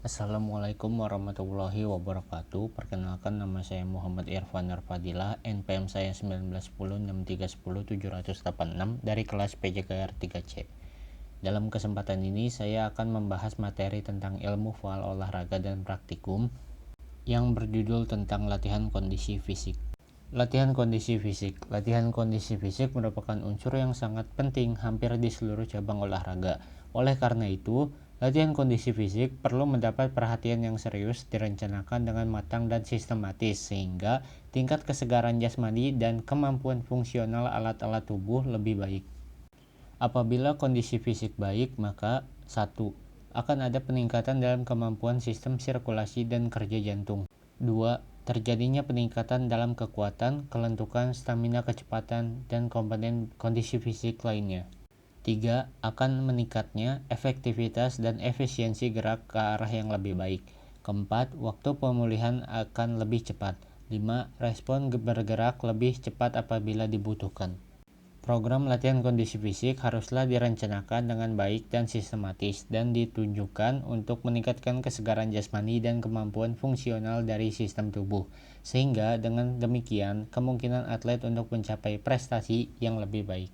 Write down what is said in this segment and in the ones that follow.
Assalamualaikum warahmatullahi wabarakatuh. Perkenalkan, nama saya Muhammad Irfan Narfadilah, NPM saya 19106310 786 dari kelas PJKR 3C. Dalam kesempatan ini saya akan membahas materi tentang ilmu faal olahraga dan praktikum yang berjudul tentang latihan kondisi fisik. Latihan kondisi fisik. Latihan kondisi fisik merupakan unsur yang sangat penting hampir di seluruh cabang olahraga. Oleh karena itu, latihan kondisi fisik perlu mendapat perhatian yang serius, direncanakan dengan matang dan sistematis sehingga tingkat kesegaran jasmani dan kemampuan fungsional alat-alat tubuh lebih baik. Apabila kondisi fisik baik, maka 1. Akan ada peningkatan dalam kemampuan sistem sirkulasi dan kerja jantung. 2. Terjadinya peningkatan dalam kekuatan, kelentukan, stamina, kecepatan, dan komponen kondisi fisik lainnya. 3. Akan meningkatnya efektivitas dan efisiensi gerak ke arah yang lebih baik. Keempat, waktu pemulihan akan lebih cepat. 5. Respon bergerak lebih cepat apabila dibutuhkan. Program latihan kondisi fisik haruslah direncanakan dengan baik dan sistematis dan ditunjukkan untuk meningkatkan kesegaran jasmani dan kemampuan fungsional dari sistem tubuh, sehingga dengan demikian kemungkinan atlet untuk mencapai prestasi yang lebih baik.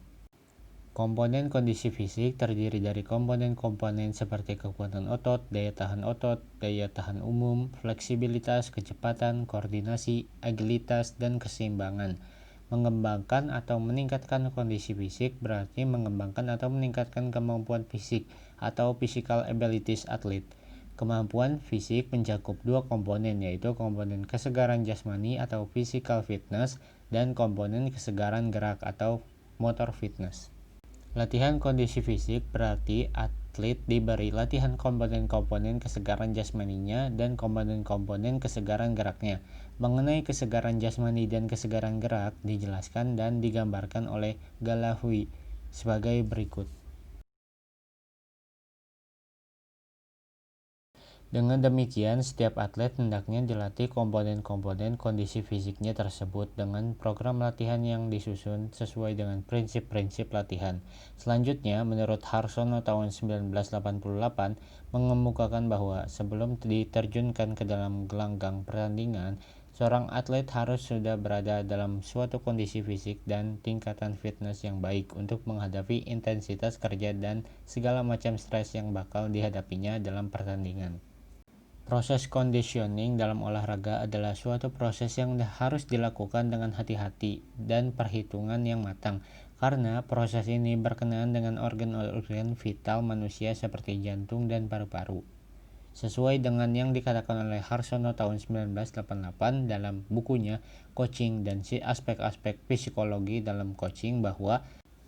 Komponen kondisi fisik terdiri dari komponen-komponen seperti kekuatan otot, daya tahan umum, fleksibilitas, kecepatan, koordinasi, agilitas, dan keseimbangan. Mengembangkan atau meningkatkan kondisi fisik berarti mengembangkan atau meningkatkan kemampuan fisik atau physical abilities atlet. Kemampuan fisik mencakup dua komponen, yaitu komponen kesegaran jasmani atau physical fitness dan komponen kesegaran gerak atau motor fitness. Latihan kondisi fisik berarti atlet diberi latihan komponen-komponen kesegaran jasmaninya dan komponen-komponen kesegaran geraknya. Mengenai kesegaran jasmani dan kesegaran gerak dijelaskan dan digambarkan oleh Galahui sebagai berikut. Dengan demikian, setiap atlet hendaknya dilatih komponen-komponen kondisi fisiknya tersebut dengan program latihan yang disusun sesuai dengan prinsip-prinsip latihan. Selanjutnya, menurut Harsono tahun 1988 mengemukakan bahwa sebelum diterjunkan ke dalam gelanggang pertandingan, seorang atlet harus sudah berada dalam suatu kondisi fisik dan tingkatan fitness yang baik untuk menghadapi intensitas kerja dan segala macam stres yang bakal dihadapinya dalam pertandingan. Proses conditioning dalam olahraga adalah suatu proses yang harus dilakukan dengan hati-hati dan perhitungan yang matang, karena proses ini berkenaan dengan organ-organ vital manusia seperti jantung dan paru-paru. Sesuai dengan yang dikatakan oleh Harsono tahun 1988 dalam bukunya Coaching dan Aspek-aspek Psikologi dalam Coaching, bahwa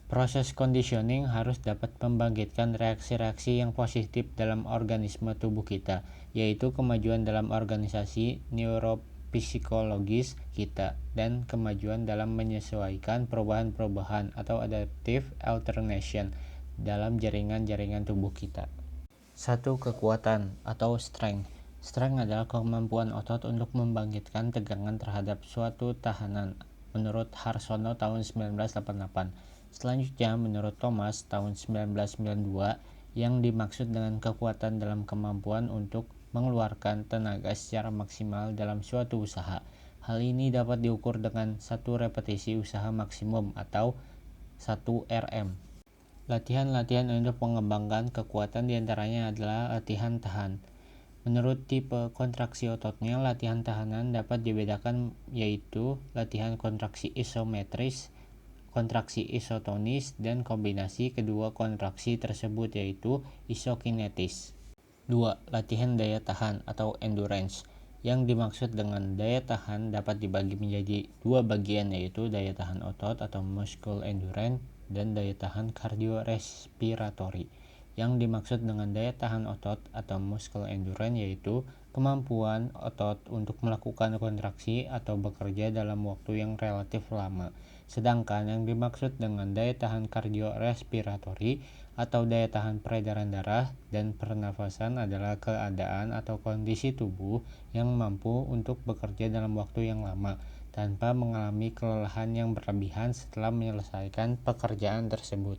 proses conditioning harus dapat membangkitkan reaksi-reaksi yang positif dalam organisme tubuh kita, yaitu kemajuan dalam organisasi neuropsikologis kita dan kemajuan dalam menyesuaikan perubahan-perubahan atau adaptive alternation dalam jaringan-jaringan tubuh kita. 1. Kekuatan atau strength. Strength adalah kemampuan otot untuk membangkitkan tegangan terhadap suatu tahanan, menurut Harsono tahun 1988. Selanjutnya, menurut Thomas tahun 1992, yang dimaksud dengan kekuatan dalam kemampuan untuk mengeluarkan tenaga secara maksimal dalam suatu usaha. Hal ini dapat diukur dengan 1 repetisi usaha maksimum atau 1 RM. Latihan-latihan untuk mengembangkan kekuatan diantaranya adalah latihan tahan. Menurut tipe kontraksi ototnya, latihan tahanan dapat dibedakan yaitu latihan kontraksi isometris, kontraksi isotonis, dan kombinasi kedua kontraksi tersebut yaitu isokinetis. 2. Latihan daya tahan atau endurance. Yang dimaksud dengan daya tahan dapat dibagi menjadi dua bagian, yaitu daya tahan otot atau muscle endurance dan daya tahan kardiorespiratory. Yang dimaksud dengan daya tahan otot atau muscle endurance yaitu kemampuan otot untuk melakukan kontraksi atau bekerja dalam waktu yang relatif lama. Sedangkan yang dimaksud dengan daya tahan kardiorespiratory atau daya tahan peredaran darah dan pernafasan adalah keadaan atau kondisi tubuh yang mampu untuk bekerja dalam waktu yang lama tanpa mengalami kelelahan yang berlebihan setelah menyelesaikan pekerjaan tersebut.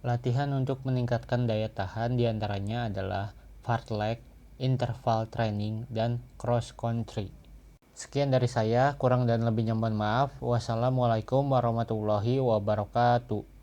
Latihan untuk meningkatkan daya tahan diantaranya adalah fartlek, interval training, dan cross country. Sekian dari saya, kurang dan lebihnya mohon maaf. Wassalamualaikum warahmatullahi wabarakatuh.